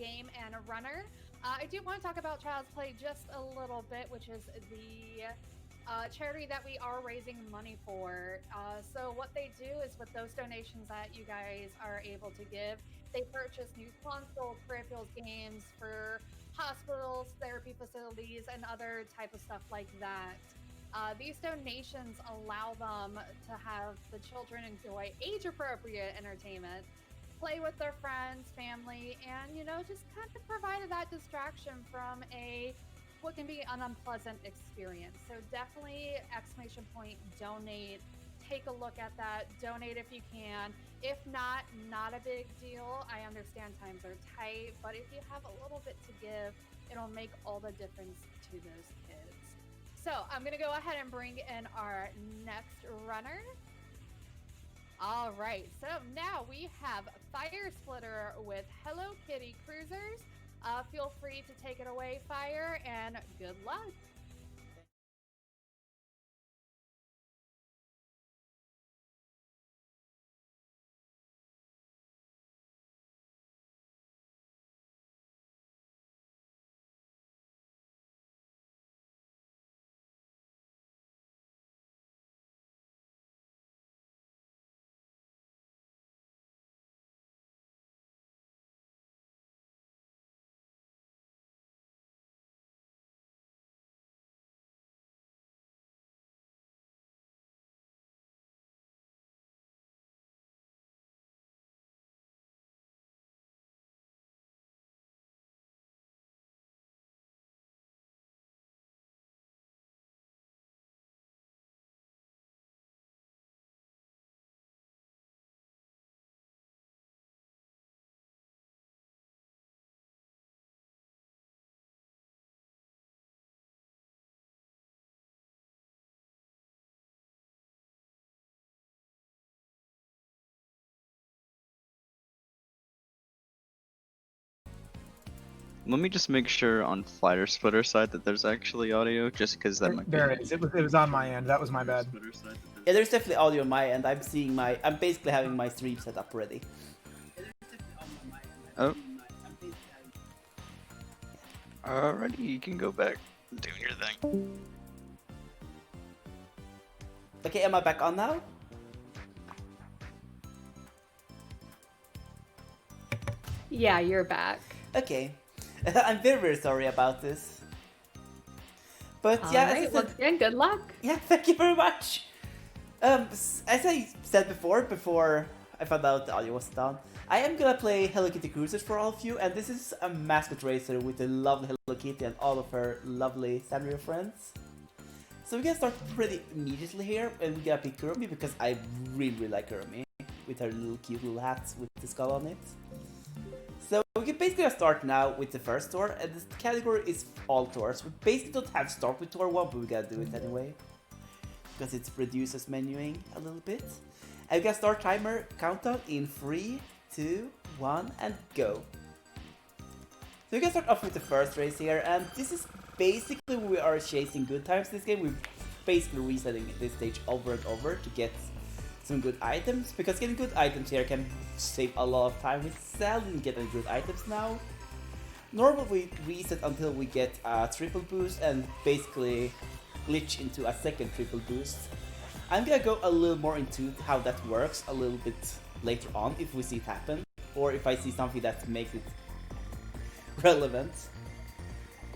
game and a runner. I do want to talk about Child's Play just a little bit, which is the charity that we are raising money for. So what they do is with those donations that you guys are able to give, they purchase new console, peripherals, games for hospitals, therapy facilities, and other type of stuff like that. These donations allow them to have the children enjoy age-appropriate entertainment, play with their friends, family, and just kind of provide that distraction from a what can be an unpleasant experience. So definitely exclamation point donate. Take a look at that. Donate if you can. If not, not a big deal. I understand times are tight, but if you have a little bit to give, it'll make all the difference to those kids. So I'm gonna go ahead and bring in our next runner. All right, so now we have Firesplitter with Hello Kitty Cruisers. Feel free to take it away, Fire, and good luck. Let me just make sure on Firesplitter side that there's actually audio, just because that might be. There it is. It was on my end. That was my bad. Yeah, there's definitely audio on my end. I'm basically having my stream set up ready. Oh. Alrighty, you can go back doing your thing. Okay, am I back on now? Yeah, you're back. Okay. I'm very, very sorry about this. But yeah, all right, once again, good luck. Yeah, thank you very much. As I said before I found out the audio was done, I am gonna play Hello Kitty Cruisers for all of you, and this is a mascot racer with the lovely Hello Kitty and all of her lovely Sanrio friends. So we're gonna start pretty immediately here, and we're gonna pick Kurumi because I really, really like Kurumi with her little cute little hats with the skull on it. So we can basically start now with the first tour, and this category is all tours. We basically don't have to start with tour 1, but we gotta do it anyway. Because it reduces menuing a little bit. And we gotta start timer countdown in 3, 2, 1, and go. So we can start off with the first race here, and this is basically we are chasing good times this game. We're basically resetting this stage over and over to get some good items, because getting good items here can save a lot of time. We seldom get any good items now. Normally we reset until we get a triple boost and basically glitch into a second triple boost. I'm gonna go a little more into how that works a little bit later on if we see it happen, or if I see something that makes it relevant.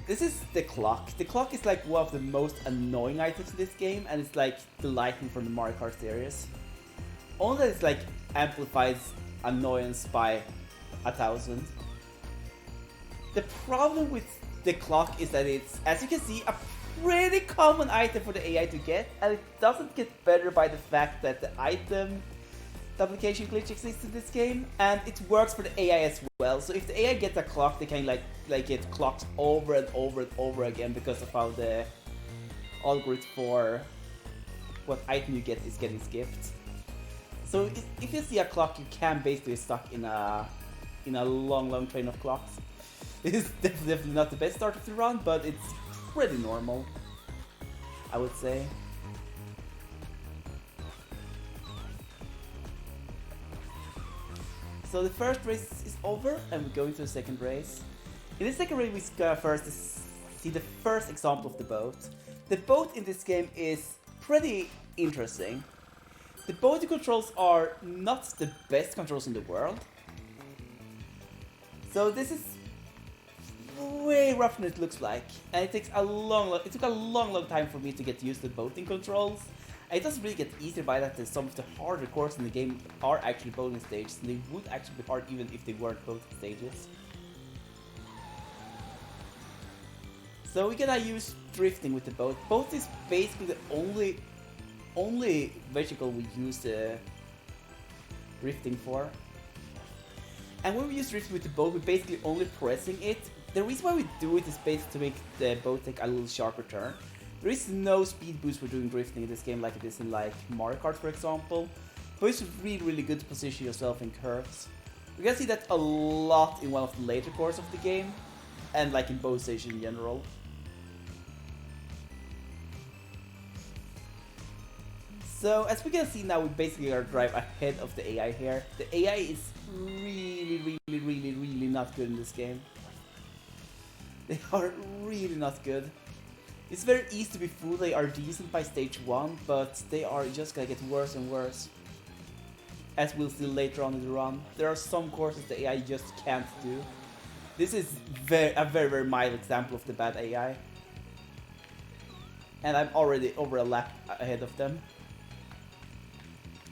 This is the clock. The clock is like one of the most annoying items in this game, and it's like the lightning from the Mario Kart series. Only that it's like amplifies annoyance by 1,000. The problem with the clock is that it's, as you can see, a pretty common item for the AI to get, and it doesn't get better by the fact that the item duplication glitch exists in this game, and it works for the AI as well. So if the AI gets a clock, they can like get clocked over and over and over again because of how the algorithm for what item you get is getting skipped. So if you see a clock, you can basically stuck in a long train of clocks. This is definitely not the best start of the run, but it's pretty normal, I would say. So So the first race is over, and we go into the second race. In the second race, we gonna first see the first example of the boat. The boat in this game is pretty interesting. The boat controls are not the best controls in the world. So this is way rougher than it looks like, and it took a long time for me to get used to boating controls. And it doesn't really get easier by that as some of the harder courses in the game are actually boating stages, and they would actually be hard even if they weren't boating stages. So we're gonna use drifting with the boat. Boat is basically the only vehicle we use drifting for. And when we use drifting with the boat, we're basically only pressing it. The reason why we do it is basically to make the boat take a little sharper turn. There is no speed boost for doing drifting in this game like it is in like Mario Kart, for example. But it's really good to position yourself in curves. We can see that a lot in one of the later courses of the game, and like in boat stations in general. So as we can see now, we basically are drive ahead of the AI here. The AI is really not good in this game. They are really not good. It's very easy to be fooled. They are decent by stage 1, but they are just gonna get worse and worse. As we'll see later on in the run. There are some courses the AI just can't do. This is a very mild example of the bad AI. And I'm already over a lap ahead of them.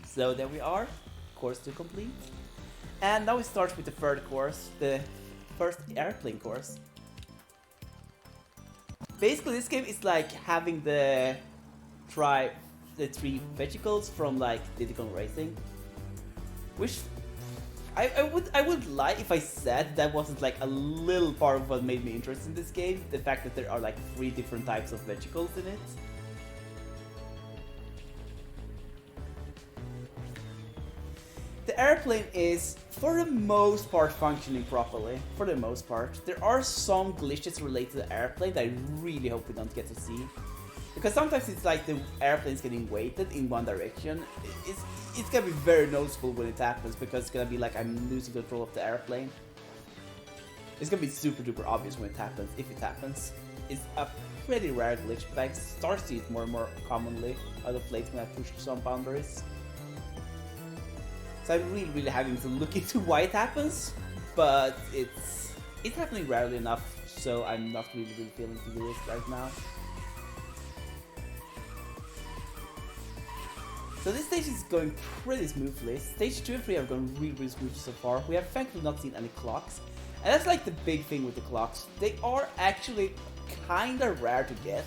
So there we are, course 2 complete. And now we start with the third course, the first airplane course. Basically this game is like having the 3 vehicles from like Diddy Kong Racing. Which I would lie if I said that wasn't like a little part of what made me interested in this game. The fact that there are like 3 different types of vehicles in it. The airplane is, for the most part, functioning properly. For the most part. There are some glitches related to the airplane that I really hope we don't get to see. Because sometimes it's like the airplane's getting weighted in one direction. It's gonna be very noticeable when it happens, because it's gonna be like I'm losing control of the airplane. It's gonna be super duper obvious when it happens, if it happens. It's a pretty rare glitch, but I start to see it more and more commonly out of late when I push some boundaries. So I'm really having to look into why it happens, but it's happening rarely enough, so I'm not really feeling to do this right now. So this stage is going pretty smoothly. Stage 2 and 3 are going really smoothly so far. We have thankfully not seen any clocks, and that's like the big thing with the clocks. They are actually kinda rare to get.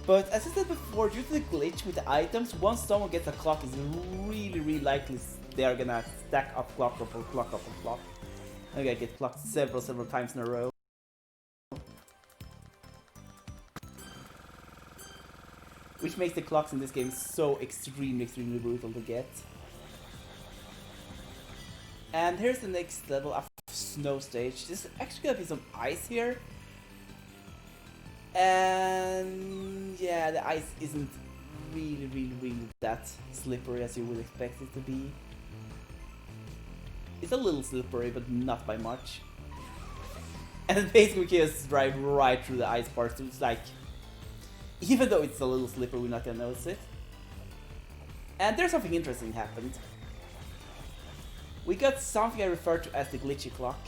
But as I said before, due to the glitch with the items, once someone gets a clock, it's really likely they are gonna stack up clock upon clock upon clock. I'm gonna get clocked several times in a row. Which makes the clocks in this game so extremely brutal to get. And here's the next level of snow stage. There's actually gonna be some ice here. And yeah, the ice isn't really that slippery as you would expect it to be. It's a little slippery, but not by much. And basically we can just drive right through the ice part, so it's like, even though it's a little slippery, we're not gonna notice it. And there's something interesting happened. We got something I refer to as the glitchy clock.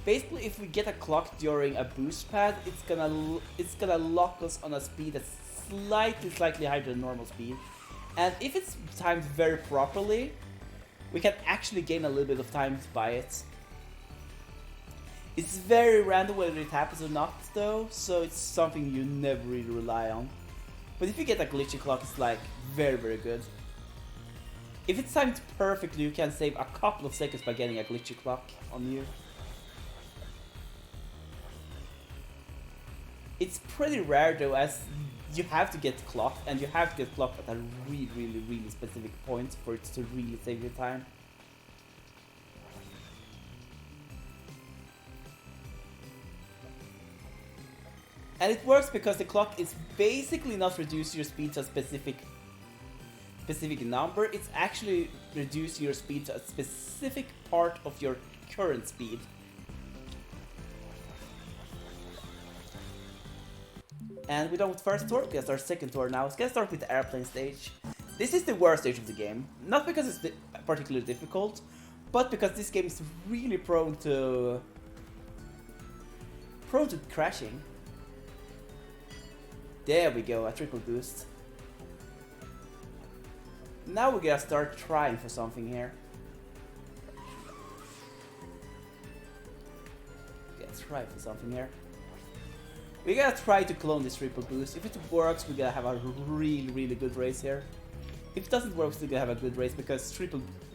Basically, if we get a clock during a boost pad, it's gonna lock us on a speed that's slightly higher than normal speed. And if it's timed very properly, we can actually gain a little bit of time by it. It's very random whether it happens or not though, so it's something you never really rely on. But if you get a glitchy clock, it's like very good. If it's timed perfectly, you can save a couple of seconds by getting a glitchy clock on you. It's pretty rare though, as you have to get clocked, and you have to get clocked at a really specific point for it to really save your time. And it works because the clock is basically not reducing your speed to a specific specific number, it's actually reducing your speed to a specific part of your current speed. And we're done with first tour, we can start second tour now. Let's get started with the airplane stage. This is the worst stage of the game. Not because it's particularly difficult, but because this game is really prone to crashing. There we go, a triple boost. Now we're gonna start trying for something here. Let's try for something here. We gotta try to clone this triple boost. If it works, we're gonna have a really good race here. If it doesn't work, we're still gonna have a good race because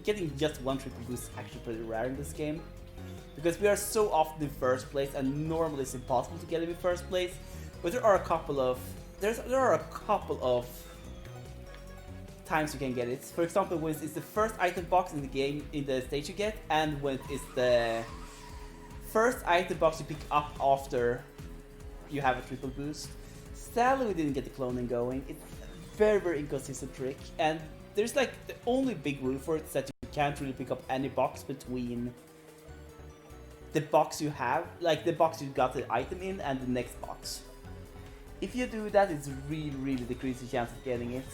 getting just one triple boost is actually pretty rare in this game. Because we are so often in first place, and normally it's impossible to get him in first place. But there are a couple of times you can get it. For example, when it's the first item box in the game, in the stage you get, and when it's the first item box you pick up after you have a triple boost. Sadly, we didn't get the cloning going. It's a very inconsistent trick, and there's like the only big rule for it is that you can't really pick up any box between the box you have, like the box you got the item in, and the next box. If you do that, it's really decreases the chance of getting it.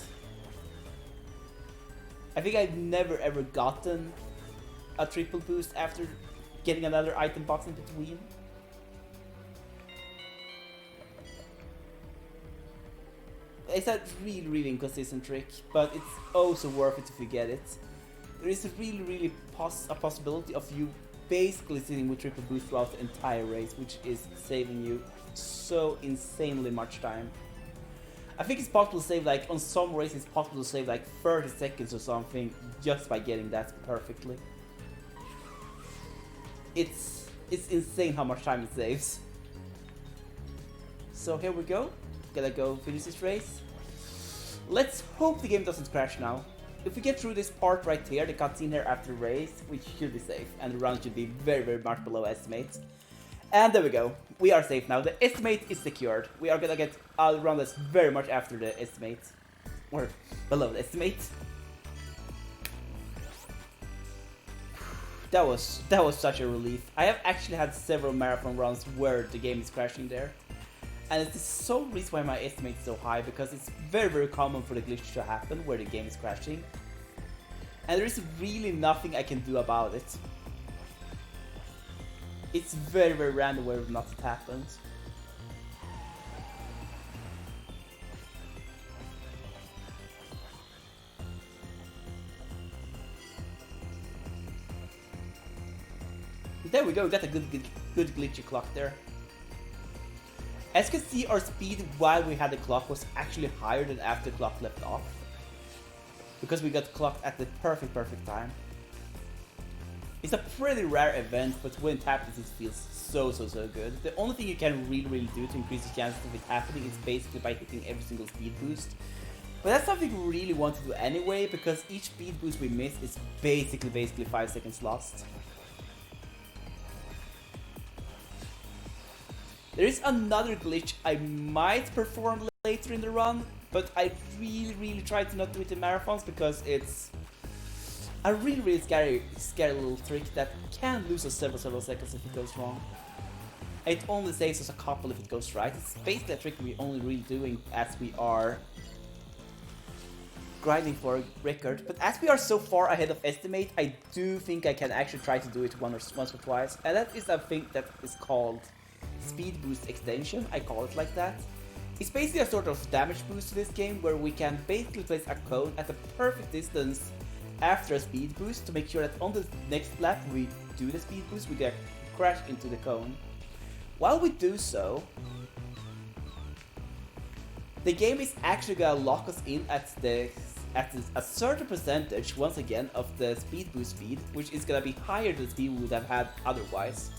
I think I've never ever gotten a triple boost after getting another item box in between. It's a really inconsistent trick, but it's also worth it if you get it. There is a really a possibility of you basically sitting with triple boost throughout the entire race, which is saving you so insanely much time. I think it's possible to save, like, on some races it's possible to save like 30 seconds or something just by getting that perfectly. It's insane how much time it saves. So here we go. Gotta go finish this race. Let's hope the game doesn't crash now. If we get through this part right here, the cutscene here after the race, we should be safe, and the run should be very much below estimate. And there we go. We are safe now. The estimate is secured. We are gonna get a run that's very much after the estimate, or below the estimate. That was such a relief. I have actually had several marathon runs where the game is crashing there. And it's the sole reason why my estimate is so high, because it's very common for the glitch to happen where the game is crashing. And there is really nothing I can do about it. It's very random where not it happens. There we go, got a good glitchy clock there. As you can see, our speed while we had the clock was actually higher than after the clock left off. Because we got clocked at the perfect time. It's a pretty rare event, but when it happens it feels so good. The only thing you can really do to increase the chances of it happening is basically by hitting every single speed boost. But that's something we really want to do anyway, because each speed boost we miss is basically 5 seconds lost. There is another glitch I might perform later in the run, but I really try to not do it in marathons because it's a really scary little trick that can lose us several seconds if it goes wrong. It only saves us a couple if it goes right. It's basically a trick we're only really doing as we are grinding for a record, but as we are so far ahead of estimate, I do think I can actually try to do it once or twice, and that is a thing that is called speed boost extension. I call it like that. It's basically a sort of damage boost to this game where we can basically place a cone at the perfect distance after a speed boost to make sure that on the next lap we do the speed boost, we get crash into the cone. While we do so, the game is actually gonna lock us in at a certain percentage once again of the speed boost speed, which is gonna be higher than the speed we would have had otherwise.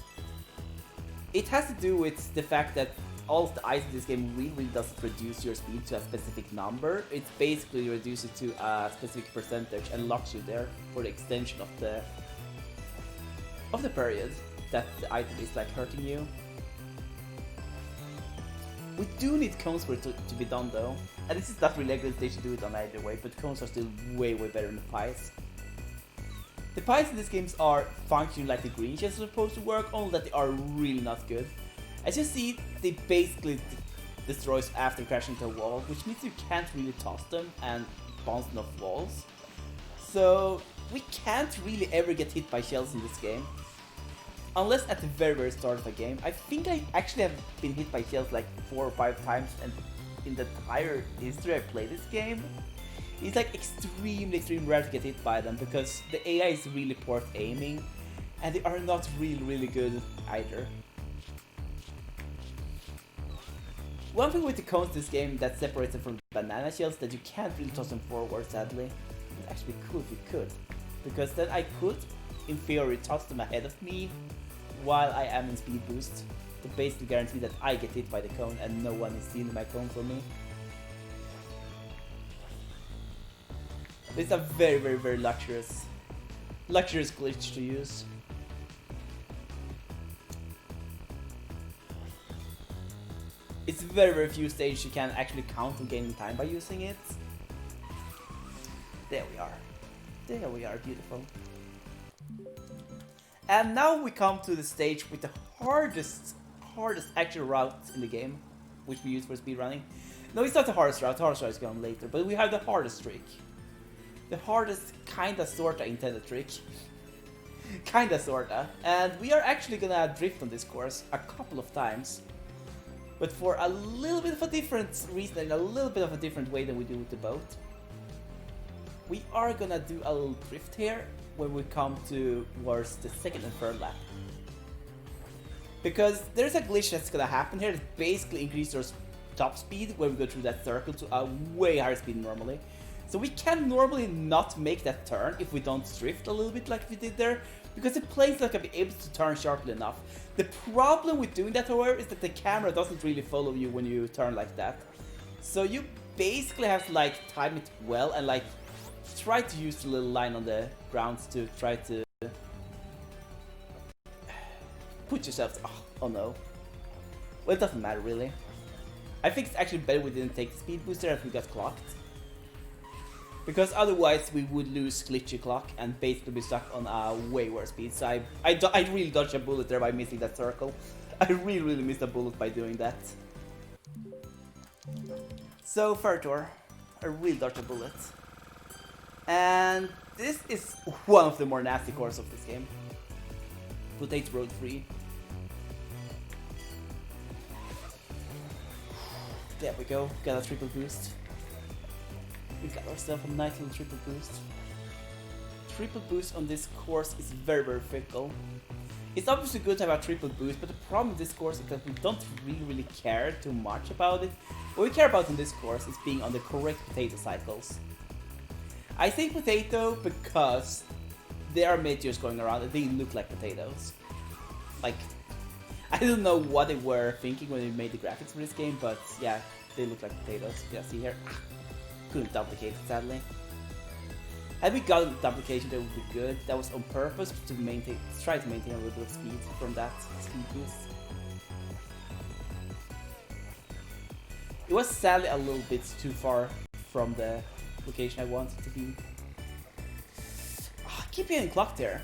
It has to do with the fact that all of the items in this game really doesn't reduce your speed to a specific number. It basically reduces it to a specific percentage and locks you there for the extension of the period that the item is like hurting you. We do need cones for it to be done though. And this is not really a good stage to do it on either way, but cones are still way better than the pies. The pies in these games are functioning like the green shells are supposed to work, only that they are really not good. As you see, they basically destroys after crashing into a wall, which means you can't really toss them and bounce them off walls. So we can't really ever get hit by shells in this game. Unless at the very start of the game. I think I actually have been hit by shells like 4 or 5 times, and in the entire history I played this game, it's like extremely rare to get hit by them because the AI is really poor at aiming, and they are not really good either. One thing with the cones in this game that separates them from banana shells is that you can't really toss them forward, sadly. It's actually cool if you could, because then I could, in theory, toss them ahead of me while I am in speed boost to basically guarantee that I get hit by the cone and no one is stealing my cone from me. It's a very luxurious glitch to use. It's very few stages you can actually count on gaining time by using it. There we are. There we are, beautiful. And now we come to the stage with the hardest actual route in the game, which we use for speedrunning. No, it's not the hardest route is going later, but we have the hardest trick. The hardest kinda sorta intended trick. Kinda sorta. And we are actually gonna drift on this course a couple of times. But for a little bit of a different reason and a little bit of a different way than we do with the boat. We are gonna do a little drift here when we come towards the second and third lap. Because there's a glitch that's gonna happen here that basically increases your top speed when we go through that circle to a way higher speed normally. So we can normally not make that turn if we don't drift a little bit like we did there, because the plane's not gonna be able to turn sharply enough. The problem with doing that, however, is that the camera doesn't really follow you when you turn like that. So you basically have to like time it well and like try to use the little line on the ground to try to put yourself. Oh no. Well, it doesn't matter really. I think it's actually better we didn't take the speed booster if we got clocked. Because otherwise we would lose glitchy clock and basically be stuck on a way worse speed. So I really dodged a bullet there by missing that circle. I really missed a bullet by doing that. So third tour, I really dodged a bullet. And this is one of the more nasty courses of this game. Potato Road 3. There we go, got a triple boost. We got ourselves a nice little triple boost. Triple boost on this course is very fickle. It's obviously good to have a triple boost, but the problem with this course is that we don't really care too much about it. What we care about in this course is being on the correct potato cycles. I say potato because there are meteors going around and they look like potatoes. Like, I don't know what they were thinking when they made the graphics for this game, but yeah, they look like potatoes. Yeah, see here? Couldn't duplicate it, sadly. Had we gotten duplication, that would be good. That was on purpose to try to maintain a little bit of speed from that speed boost. It was sadly a little bit too far from the location I wanted to be. I keep getting clocked there.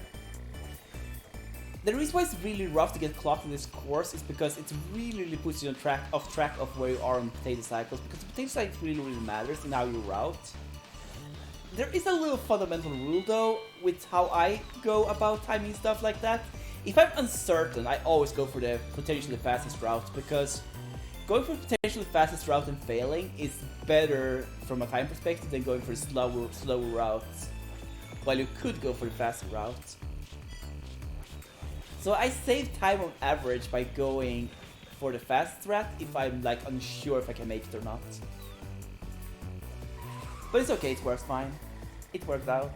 The reason why it's really rough to get clocked in this course is because it really puts you on off track of where you are on potato cycles, because the potato cycles really matters in how you route. There is a little fundamental rule though with how I go about timing stuff like that. If I'm uncertain, I always go for the potentially fastest route, because going for the potentially fastest route and failing is better from a time perspective than going for the slower route, while you could go for the faster route. So I save time on average by going for the fast route if I'm like unsure if I can make it or not. But it's okay, it works fine. It worked out.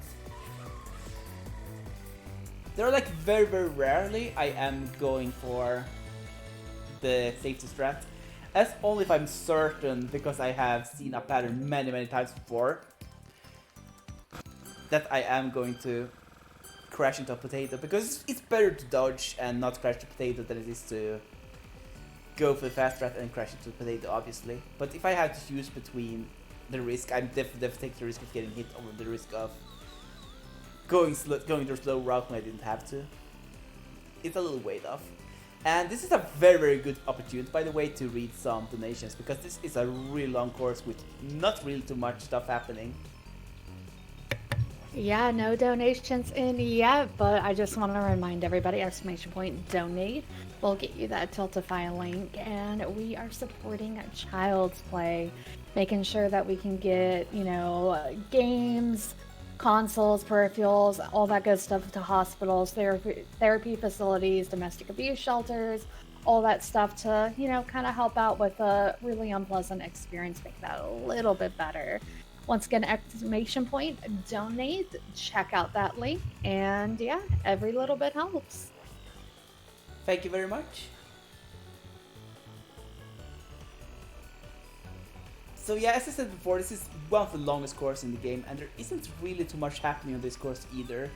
There are like very rarely I am going for the safety strat. That's only if I'm certain, because I have seen a pattern many times before, that I am going to crash into a potato, because it's better to dodge and not crash the potato than it is to go for the fast strat and crash into the potato, obviously. But if I had to choose between the risk. I'm definitely taking the risk of getting hit over the risk of going the slow route when I didn't have to. It's a little weight off. And this is a very, very good opportunity, by the way, to read some donations, because this is a really long course with not really too much stuff happening. Yeah, no donations in yet, but I just want to remind everybody, !donate will get you that Tiltify link, and we are supporting Child's Play, making sure that we can get, you know, games, consoles, peripherals, all that good stuff to hospitals, therapy facilities, domestic abuse shelters, all that stuff to, you know, kind of help out with a really unpleasant experience, make that a little bit better. Once again, !donate, check out that link, and yeah, every little bit helps. Thank you very much. So yeah, as I said before, this is one of the longest courses in the game, and there isn't really too much happening on this course either.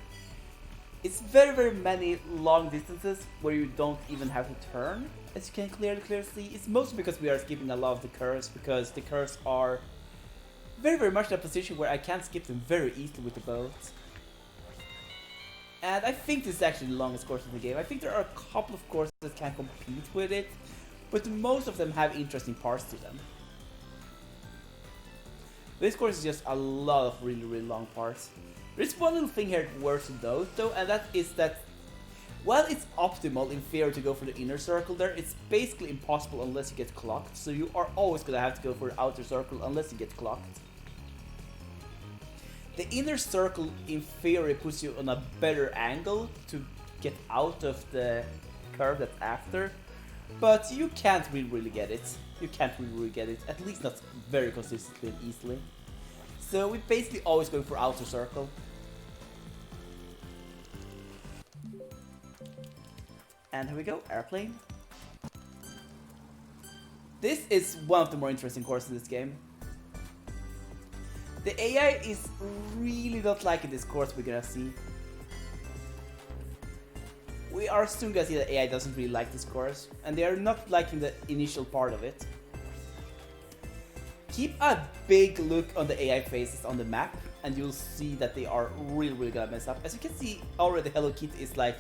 It's very, very many long distances where you don't even have to turn, as you can clearly see. It's mostly because we are skipping a lot of the curves, because the curves are very, very much in a position where I can skip them very easily with the boat. And I think this is actually the longest course in the game. I think there are a couple of courses that can compete with it, but most of them have interesting parts to them. This course is just a lot of really, really long parts. There's one little thing here worth to note though, and that is that while it's optimal in theory to go for the inner circle there, it's basically impossible unless you get clocked, so you are always gonna have to go for the outer circle unless you get clocked. The inner circle in theory puts you on a better angle to get out of the curve that's after, but you can't really get it. You can't really get it, at least not very consistently and easily. So we basically always go for outer circle. And here we go, airplane. This is one of the more interesting courses in this game. The AI is really not liking this course we're gonna see. We are soon gonna see that AI doesn't really like this course, and they are not liking the initial part of it. Keep a big look on the AI faces on the map, and you'll see that they are really gonna mess up. As you can see, already Hello Kitty is like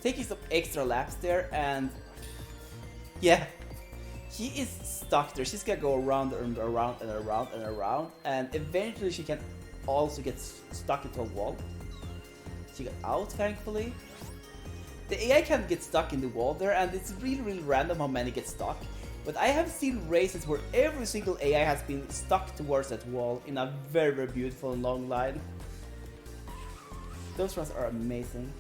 taking some extra laps there, and yeah, he is stuck there. She's gonna go around and around and around and around, and eventually she can also get stuck into a wall. She got out, thankfully. The AI can get stuck in the wall there, and it's really random how many get stuck. But I have seen races where every single AI has been stuck towards that wall in a very beautiful and long line. Those runs are amazing.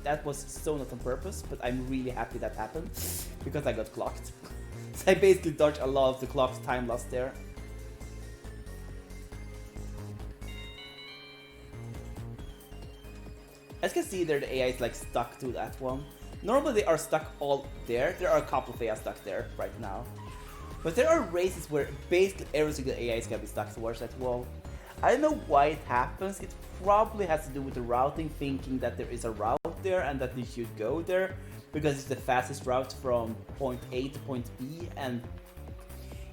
That was so not on purpose, but I'm really happy that happened, because I got clocked. So I basically dodged a lot of the clock's time lost there. As you can see there, the AI is like stuck to that one. Normally they are stuck all there. There are a couple of AI stuck there right now. But there are races where basically every single AI is gonna be stuck towards that wall. I don't know why it happens. It probably has to do with the routing, thinking that there is a route there and that they should go there, because it's the fastest route from point A to point B, and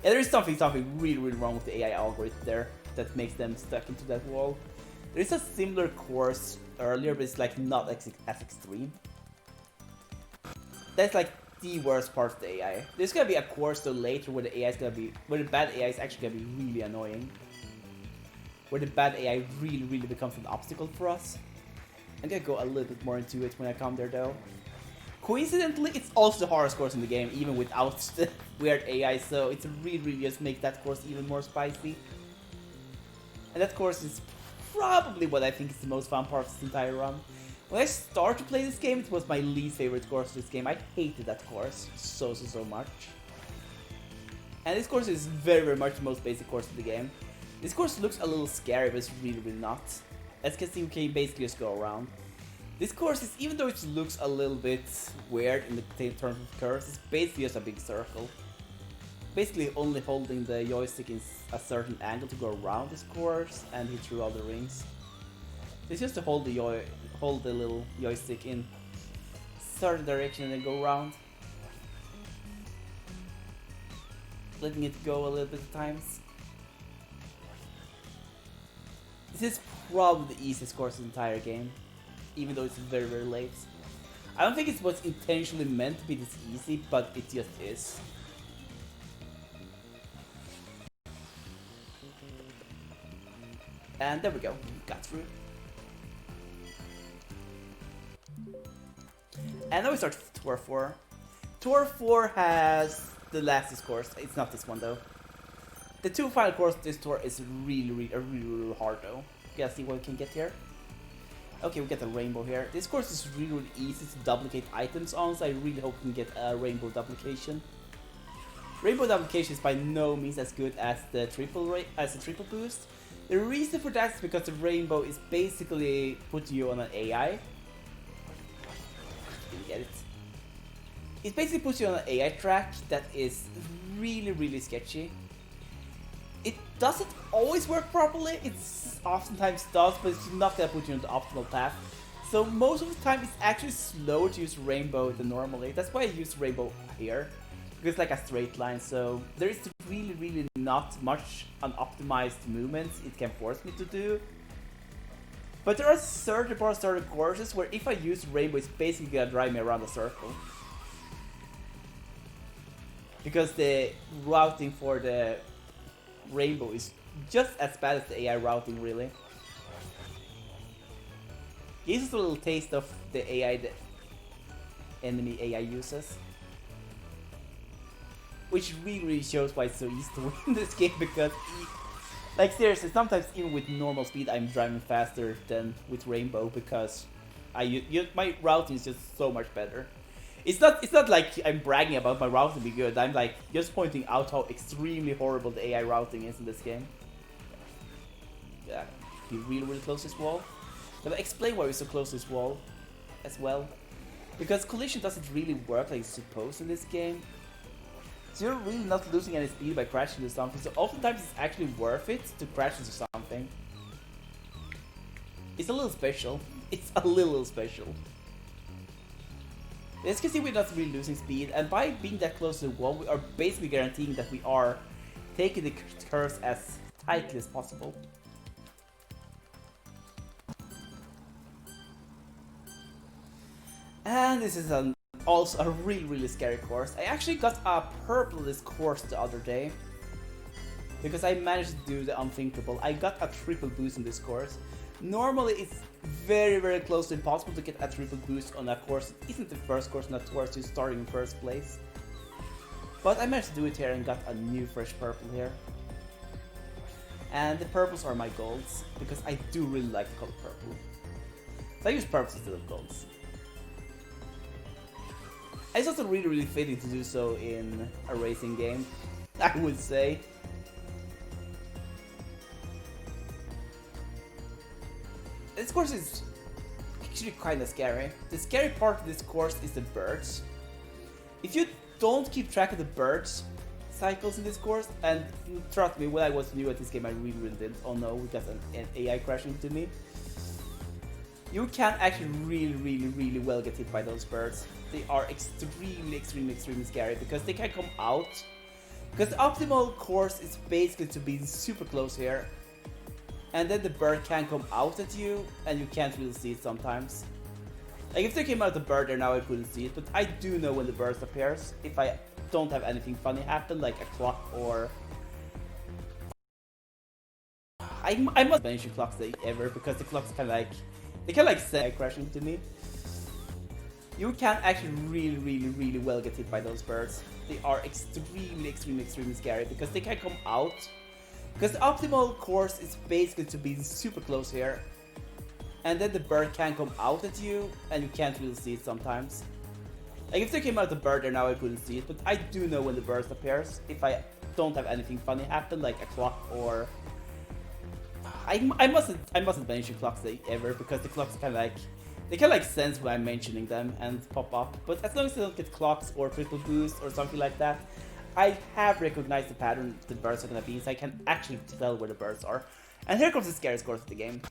yeah, there is something really wrong with the AI algorithm there that makes them stuck into that wall. There is a similar course earlier, but it's like not as extreme. That's like the worst part of the AI. There's gonna be a course though later where the AI is gonna be, where the bad AI is actually gonna be really annoying. Where the bad AI really becomes an obstacle for us. I'm gonna go a little bit more into it when I come there though. Coincidentally, it's also the hardest course in the game, even without the weird AI, so it's really just make that course even more spicy. And that course is probably what I think is the most fun part of this entire run. When I started to play this game, it was my least favorite course of this game. I hated that course so much. And this course is very much the most basic course of the game. This course looks a little scary, but it's really not. As you can see, we can basically just go around. This course is, even though it looks a little bit weird in the terms of curves, it's basically just a big circle. Basically only holding the joystick in a certain angle to go around this course and hit through all the rings. It's just to hold the little joystick in a certain direction and then go around. Letting it go a little bit at times. This is probably the easiest course in the entire game, even though it's very, very late. I don't think it was intentionally meant to be this easy, but it just is. And there we go, got through. And now we start Tour 4. Tour 4 has the lastest course. It's not this one though. The two final courses of this tour is really hard though. Let's see what we can get here. Okay, we get the rainbow here. This course is really easy to duplicate items on, so I really hope we can get a rainbow duplication. Rainbow duplication is by no means as good as the triple boost. The reason for that is because the rainbow is basically putting you on an AI. Didn't get it. It basically puts you on an AI track that is really sketchy. It doesn't always work properly, it oftentimes does, but it's not gonna put you on the optimal path. So most of the time it's actually slower to use rainbow than normally. That's why I use rainbow here, because it's like a straight line, so there is really not much unoptimized movements it can force me to do. But there are certain courses where if I use rainbow, it's basically gonna drive me around a circle. Because the routing for the rainbow is just as bad as the AI routing, really. Gives us a little taste of the AI the enemy AI uses. Which really shows why it's so easy to win this game, because like seriously, sometimes even with normal speed I'm driving faster than with rainbow because my routing is just so much better. It's not like I'm bragging about my routing being good. I'm like just pointing out how extremely horrible the AI routing is in this game. Yeah, be really close to this wall. But I'll explain why we're so close to this wall as well. Because collision doesn't really work like it's supposed in this game. So you're really not losing any speed by crashing into something. So oftentimes it's actually worth it to crash into something. It's a little special. It's a little special. As you can see, we're not really losing speed, and by being that close to the wall, we are basically guaranteeing that we are taking the curves as tightly as possible. And this is also a really scary course. I actually got a purple this course the other day, because I managed to do the unthinkable. I got a triple boost in this course. Normally it's very close to impossible to get a triple boost on a course. It isn't the first course on that course you're starting in first place. But I managed to do it here and got a new fresh purple here. And the purples are my golds, because I do really like the color purple. So I use purples instead of golds. It's also really fitting to do so in a racing game, I would say. This course is actually kind of scary. The scary part of this course is the birds. If you don't keep track of the birds cycles in this course, and trust me, when I was new at this game I really didn't. Oh no, we got an AI crashing into me. You can actually really well get hit by those birds. They are extremely scary because they can come out. Because the optimal course is basically to be super close here. And then the bird can come out at you, and you can't really see it sometimes. Like if there came out a bird there now I couldn't see it, but I do know when the bird appears. If I don't have anything funny happen, like a clock or... I must mention clocks ever, because the clocks kind of like... They can like say crashing into me. You can actually really well get hit by those birds. They are extremely scary because they can come out. Because the optimal course is basically to be super close here. And then the bird can come out at you, and you can't really see it sometimes. Like if there came out a bird there now I couldn't see it, but I do know when the bird appears. If I don't have anything funny happen, like a clock or... I mustn't mention clocks ever, because the clocks kind of like... They can like sense when I'm mentioning them and pop up. But as long as I don't get clocks or triple boost or something like that, I have recognized the pattern the birds are gonna be, so I can actually tell where the birds are. And here comes the scariest course of the game.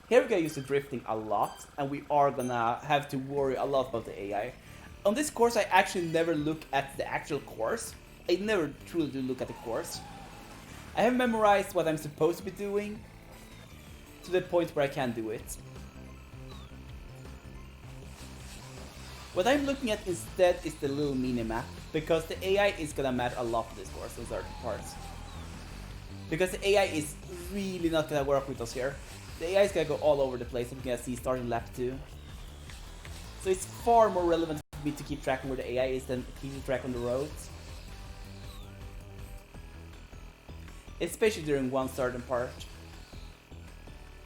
Here we're gonna use the drifting a lot, and we are gonna have to worry a lot about the AI. On this course I actually never look at the actual course. I never truly do look at the course. I have memorized what I'm supposed to be doing. to the point where I can do it. What I'm looking at instead is the little mini-map, because the AI is gonna matter a lot for this course in certain parts. Because the AI is really not gonna work with us here. The AI is gonna go all over the place, and we're gonna see starting lap 2. So it's far more relevant for me to keep track of where the AI is than keeping track on the roads. Especially during one certain part.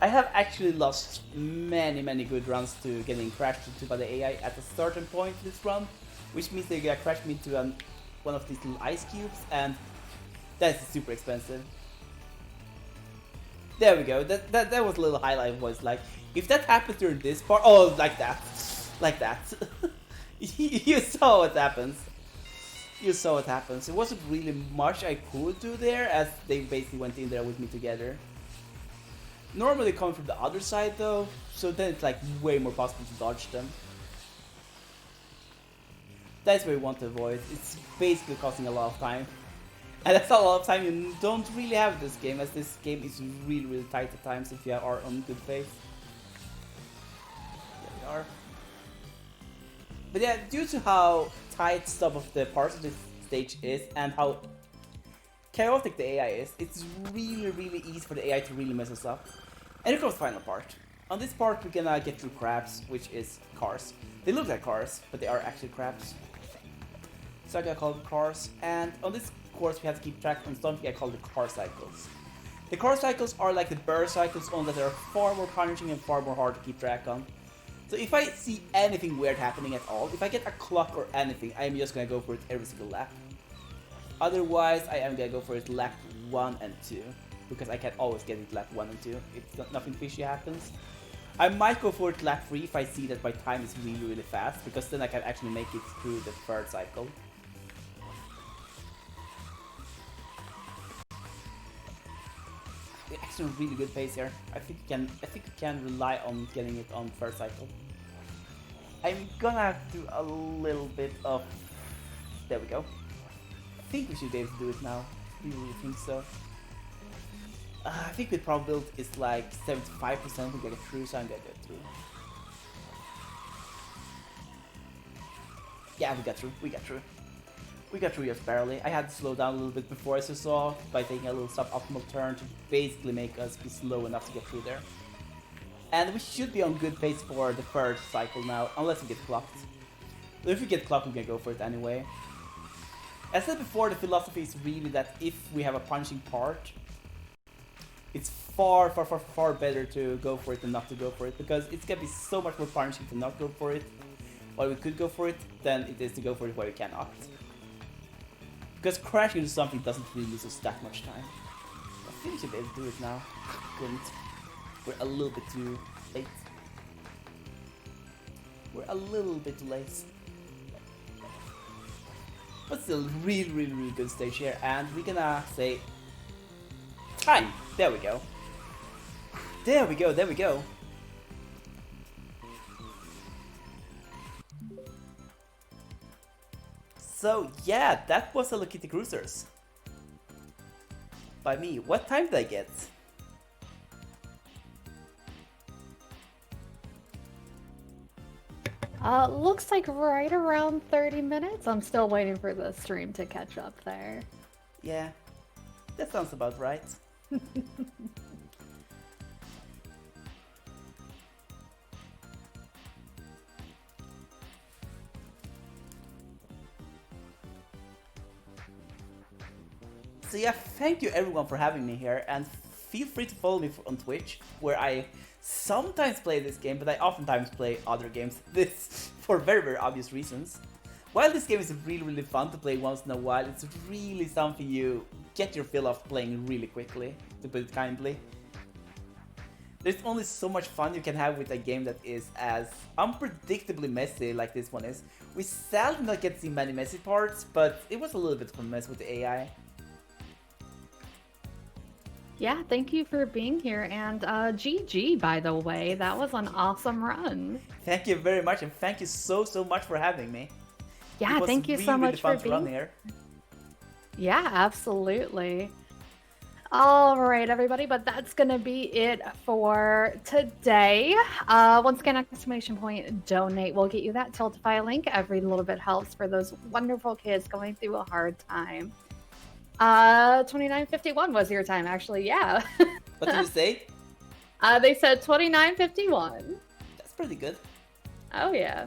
I have actually lost many good runs to getting crashed into by the AI at a certain point this run, which means they're gonna crash me into one of these little ice cubes, and that's super expensive. There we go. That was a little highlight. Was like, if that happens during this part, oh, like that. You saw what happens. You saw what happens. It wasn't really much I could do there, as they basically went in there with me together. Normally coming from the other side though, so then it's like way more possible to dodge them. That's what we want to avoid. It's basically costing a lot of time. And that's a lot of time you don't really have in this game, as this game is really tight at times if you are on good pace. There we are. But yeah, due to how tight some of the parts of this stage is and how chaotic the AI is, it's really easy for the AI to really mess us up. And here comes the final part. On this part we're gonna get through crabs, which is cars. They look like cars, but they are actually crabs. So I'm gonna call them cars. And on this course we have to keep track on something I call the car cycles. The car cycles are like the bird cycles, only that they are far more punishing and far more hard to keep track on. So if I see anything weird happening at all, if I get a clock or anything, I'm just gonna go for it every single lap. Otherwise, I am gonna go for it lap 1 and 2, because I can always get it lap 1 and 2 if nothing fishy happens. I might go for it lap 3 if I see that my time is really fast, because then I can actually make it through the third cycle. We're actually on really good pace here. I think you can rely on getting it on third cycle. I'm gonna have to do a little bit of. There we go. I think we should be able to do it now. We really think so. I think the probability is like 75% we get through, so I'm gonna get through. Yeah, we got through. We got through just barely. I had to slow down a little bit before, as you saw, by taking a little suboptimal turn to basically make us be slow enough to get through there. And we should be on good pace for the third cycle now, unless we get clocked. But if we get clocked, we can go for it anyway. As I said before, the philosophy is really that if we have a punching part, it's far better to go for it than not to go for it, because it's gonna be so much more punishing to not go for it while we could go for it than it is to go for it while we cannot. Because crashing into something doesn't really lose us that much time. I think we should be able to do it now. Couldn't. We're a little bit too late. We're a little bit late. But still, really good stage here, and we're gonna say time. There we go. There we go. So yeah, that was Hello Kitty Cruisers. By me. What time did I get? Looks like right around 30 minutes. I'm still waiting for the stream to catch up there. Yeah, that sounds about right. So yeah, thank you everyone for having me here, and feel free to follow me on Twitch, where I sometimes play this game, but I oftentimes play other games. This for very obvious reasons. While this game is really fun to play once in a while, it's really something you get your fill of playing really quickly, to put it kindly. There's only so much fun you can have with a game that is as unpredictably messy like this one is. We sadly not get to see many messy parts, but it was a little bit of a mess with the AI. Yeah, thank you for being here, and GG, by the way. That was an awesome run. Thank you very much, and thank you so much for having me. Yeah, thank you so much for being here. Yeah, absolutely. All right, everybody, but that's going to be it for today. Once again, exclamation point donate. We'll get you that Tiltify link. Every little bit helps for those wonderful kids going through a hard time. 2951 was your time, actually. Yeah. What did you say? They said 2951. That's pretty good. Oh, yeah.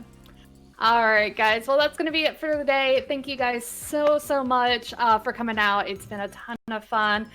All right, guys. Well, that's going to be it for the day. Thank you guys so much for coming out. It's been a ton of fun.